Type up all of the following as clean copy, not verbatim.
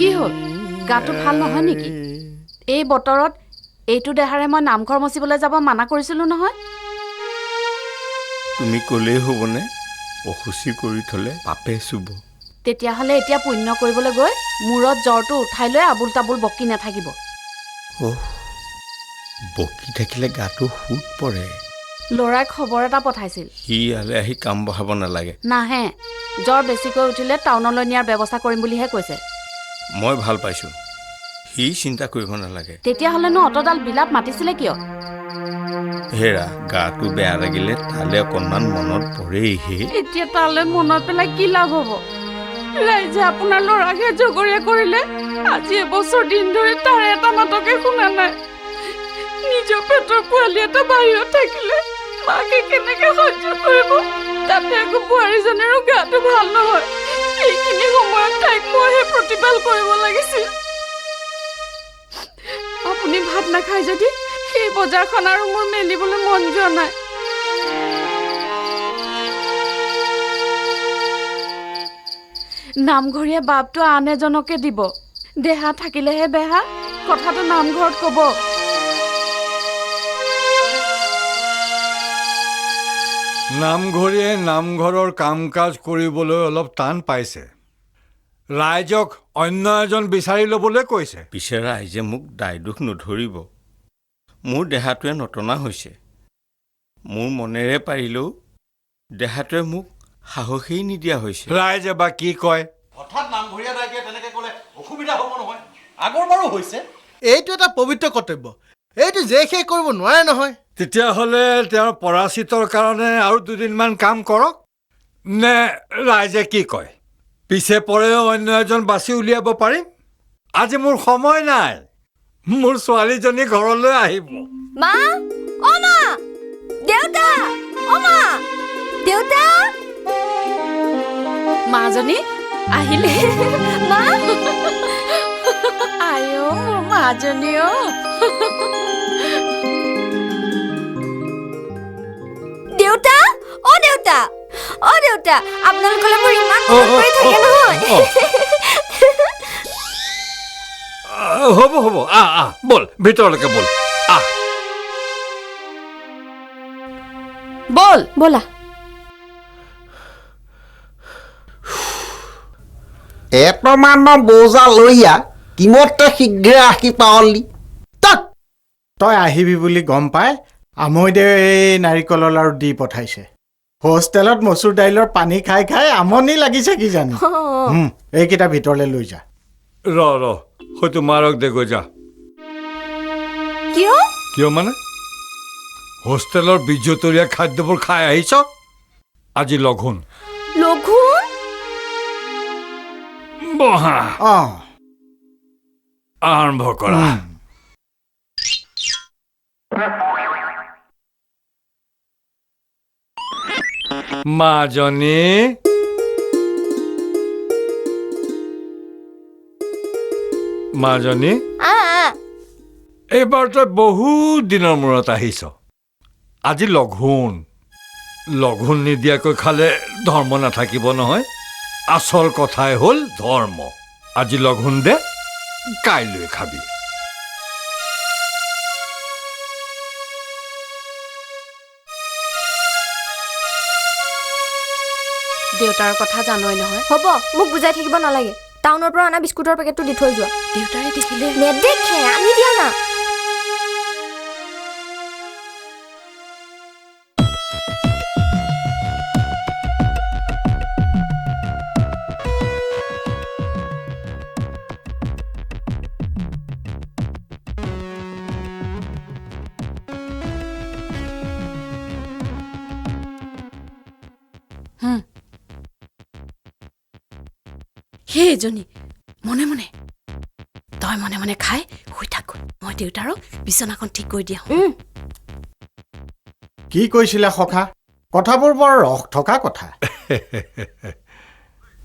কি হ'ল গাটো ভাল নহয় নেকি এই বতৰত এইটো দেহাৰে মই নামঘৰ মচিবলৈ যাব মানা কৰিছিলো নহয় তুমি ক'লেই হ'বনে অসুচি কৰি থলে পাপে চুব তেতিয়াহ'লে এতিয়া পুণ্য কৰিবলৈ গৈ মূৰত জ্বৰটো উঠাই লৈ আবুল তাবুল বকি নাথাকিব বকি থাকিলে গাটো সুত পৰে ল'ৰাই খবৰ এটা পঠাইছিল সি ইয়ালৈ আহি কাম বঢ়াব নালাগে নাহে জ্বৰ বেছিকৈ উঠিলে টাউনলৈ নিয়াৰ ব্যৱস্থা কৰিম বুলিহে কৈছে মই ভাল পাইছোঁ সি চিন্তা কৰিব নালাগে তেতিয়াহ'লেনো অতডাল বিলাপ মাতিছিলে কিয় হেৰা গাটো বেয়া লাগিলে তালে অকণমান মনত পৰেইহে এতিয়া তালৈ মনত পেলাই কি লাভ হ'ব ৰাইজে আপোনাৰ ল'ৰাকহে জগৰীয়া কৰিলে আজি এবছৰ দিন ধৰি তাৰ এটা মাতকে শুনা নাই নিজৰ পেটৰ পোৱালি এটা বাহিৰত থাকিলে মাকে কেনেকে সহ্য কৰিব তাতে আকৌ বোৱাৰীজনীৰো গাটো ভাল নহয় এইখিনি সময়ত তাইক মইহে প্ৰতিপাল কৰিব লাগিছিল আপুনি ভাত নাখায় যদি সেই বজাৰখন আৰু মোৰ মেলিবলৈ মন যোৱা নাই নামঘৰীয়া বাপটো আন এজনকে দিব দেহা থাকিলেহে বেহা কথাটো নামঘৰত ক'ব নামঘৰীয়ে নামঘৰৰ কাম কাজ কৰিবলৈ অলপ টান পাইছে ৰাইজক অন্য এজন বিচাৰি ল'বলৈ কৈছে পিছে ৰাইজে মোক দায় দোষ নধৰিব মোৰ দেহাটোৱে নটনা হৈছে মোৰ মনেৰে পাৰিলেও দেহাটোৱে মোক সাহসেই নিদিয়া হৈছে ৰাইজে বা কি কয় হঠাৎ নামঘৰীয়া দায়কে তেনেকে ক'লে অসুবিধা হ'ব নহয় আগৰ বাৰো হৈছে এইটো এটা পবিত্ৰ কৰ্তব্য এইটো যে শেষ কৰিব নোৱাৰে নহয় তেতিয়াহ'লে তেওঁৰ পৰাচিতৰ কাৰণে আৰু দুদিনমান কাম কৰক নে ৰাইজে কি কয় পিছে পৰেও অন্য এজন বাছি উলিয়াব পাৰিম আজি মোৰ সময় নাই মোৰ ছোৱালীজনী ঘৰলৈ আহিব মা অ মা দেউতা অ মা দেউতা মাজনী আহিলে মা আয়ো মোৰ মাজনী অ দেউতা অ দেউতা অ দেউতা আপোনালোকলৈ মোৰ ইমান মনত পৰি থাকে নহয় হ'ব হ'ব আহ বল ভিতৰলৈকে বল আহ বল ব'লা এতমানৰ বোজা লৈয়া কিমতে শীঘ্ৰে আহি পাৱলি তই আহিবি বুলি গম পাই আমৈদেৱে এই নাৰিকলৰ লাৰু দি পঠাইছে হোষ্টেলত মচুৰ দাইলৰ পানী খাই খাই আমনি লাগিছে কি জানো এইকেইটা ভিতৰলৈ লৈ যা ৰ হয়তো মাৰক দে গৈ যা কিয় মানে হোষ্টেলৰ বিজতৰীয়া খাদ্যবোৰ খাই আহিছ আজি লঘোণ লঘোণ বহা অঁ আৰম্ভ কৰা মাজনী মাজনী এইবাৰ তই বহুত দিনৰ মূৰত আহিছ আজি লঘোণ নিদিয়াকৈ খালে ধৰ্ম নাথাকিব নহয় আচল কথাই হ'ল ধৰ্ম আজি লঘোণ দে কাইলৈ খাবি দেউতাৰ কথা জানই নহয় হ'ব মোক বুজাই থাকিব নালাগে টাউনৰ পৰা অনা বিস্কুটৰ পেকেটটো দি থৈ যোৱা দেউতাৰে দেখিলে নেদেখে আনি দিয়া না সেইজনী মনে মনে তই মনে মনে খাই শুই থাক মই দেউতাৰক বিচনাখন ঠিক কৰি দিয়া কি কৈছিলা সখা কথাবোৰ বৰ ৰস থকা কথা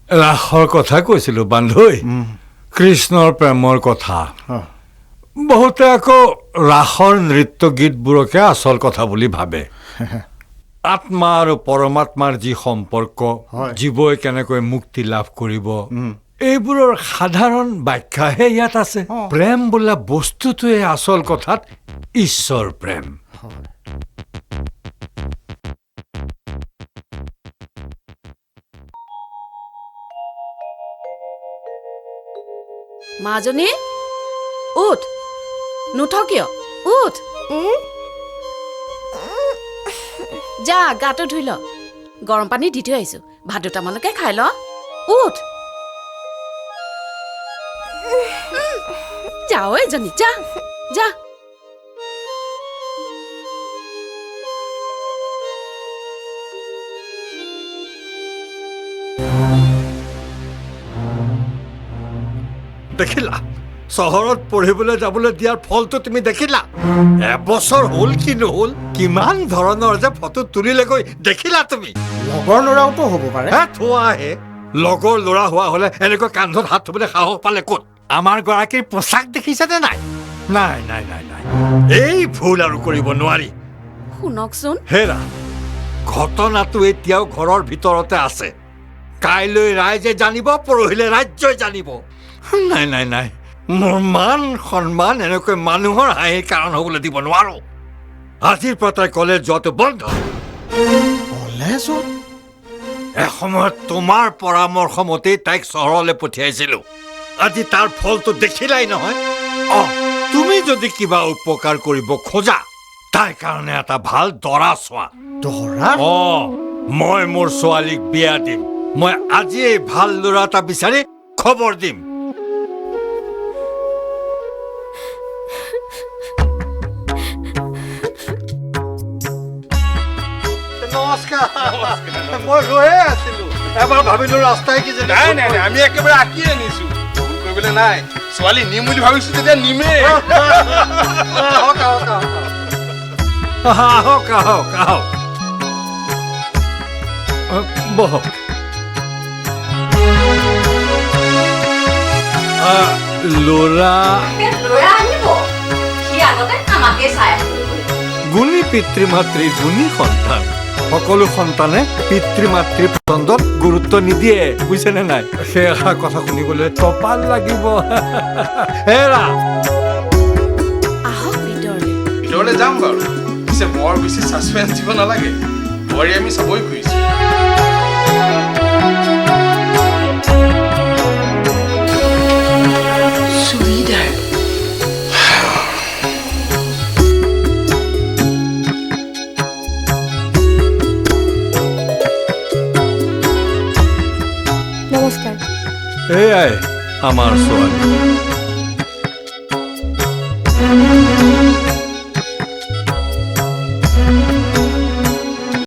ৰাসৰ কথা কৈছিলো বান্ধৈ কৃষ্ণৰ প্ৰেমৰ কথা বহুতে আকৌ ৰাসৰ নৃত্য গীতবোৰকে আচল কথা বুলি ভাবে আত্মা আৰু পৰমাত্মাৰ যি সম্পৰ্ক জীৱই কেনেকৈ মুক্তি লাভ কৰিব এইবোৰৰ সাধাৰণ ব্যাখ্যাহে ইয়াত আছে প্ৰেম বোলা বস্তুটোৱে আচল কথাত ঈশ্বৰ প্ৰেম মাজনী উঠ নুঠ কিয় উঠ যা গাটো ধুই ল গৰম পানী দি থৈ আহিছো ভাত দুটামানকে খাই ল উঠ যা ঐ জনী যা যা দেখিলা চহৰত পঢ়িবলৈ যাবলৈ দিয়াৰ ফলটো তুমি দেখিলা এবছৰ হ'ল কি নহ'ল কিমান ধৰণৰ যে ফটো তুলিলেগৈ দেখিলা তুমি লগৰ ল'ৰাওতো হ'ব পাৰে থোৱাহে লগৰ ল'ৰা হোৱা হ'লে এনেকৈ কান্ধত হাত থবলৈ সাহস পালে ক'ত আমাৰ গৰাকীৰ পোচাক দেখিছেনে নাই নাই নাই নাই নাই এই ভুল আৰু কৰিব নোৱাৰি শুনকচোন হেৰা ঘটনাটো এতিয়াও ঘৰৰ ভিতৰতে আছে কাইলৈ ৰাইজে জানিব পৰহিলে ৰাজ্যই জানিব নাই নাই নাই মোৰ মান সন্মান এনেকৈ মানুহৰ হাঁহিৰ কাৰণ হ'বলৈ দিব নোৱাৰো আজিৰ পৰা তাই কলেজ যোৱাটো বন্ধ কলেজত এসময়ত তোমাৰ পৰামৰ্শ মতেই তাইক চহৰলৈ পঠিয়াইছিলো আজি তাৰ ফলটো দেখিলাই নহয় তুমি যদি কিবা উপকাৰ কৰিব খোজা তাইৰ কাৰণে এটা ভাল দৰা চোৱা দৰা মই মোৰ ছোৱালীক বিয়া দিম মই আজিয়েই ভাল ল'ৰা এটা বিচাৰি খবৰ দিম নমস্কাৰ মই ৰৈয়ে আছিলো এবাৰ ভাবিলো ৰাস্তাই কি নাই নাই নাই আমি একেবাৰে আঁকি আনিছো ভুল কৰিবলৈ নাই ছোৱালী নিম বুলি ভাবিছো তেতিয়া নিমেই আহক আহক আহক আহক আহক বহক ল'ৰা ল'ৰা আহিব সি আগতে আমাকে চাই গুণী পিতৃ মাতৃৰ গুণী সন্তান সকলো সন্তানে পিতৃ মাতৃৰ পচন্দত গুৰুত্ব নিদিয়ে বুজিছেনে নাই সেয়া কথা শুনিবলৈ কপাল লাগিব হেৰা আহক ভিতৰলৈ ভিতৰলৈ যাম বাৰু পিছে বৰ বেছি ছাছপেন্স দিব নালাগে বোৱাৰী আমি চাবই খুজিছো নমস্কাৰ এয়াই আমাৰ ছোৱালী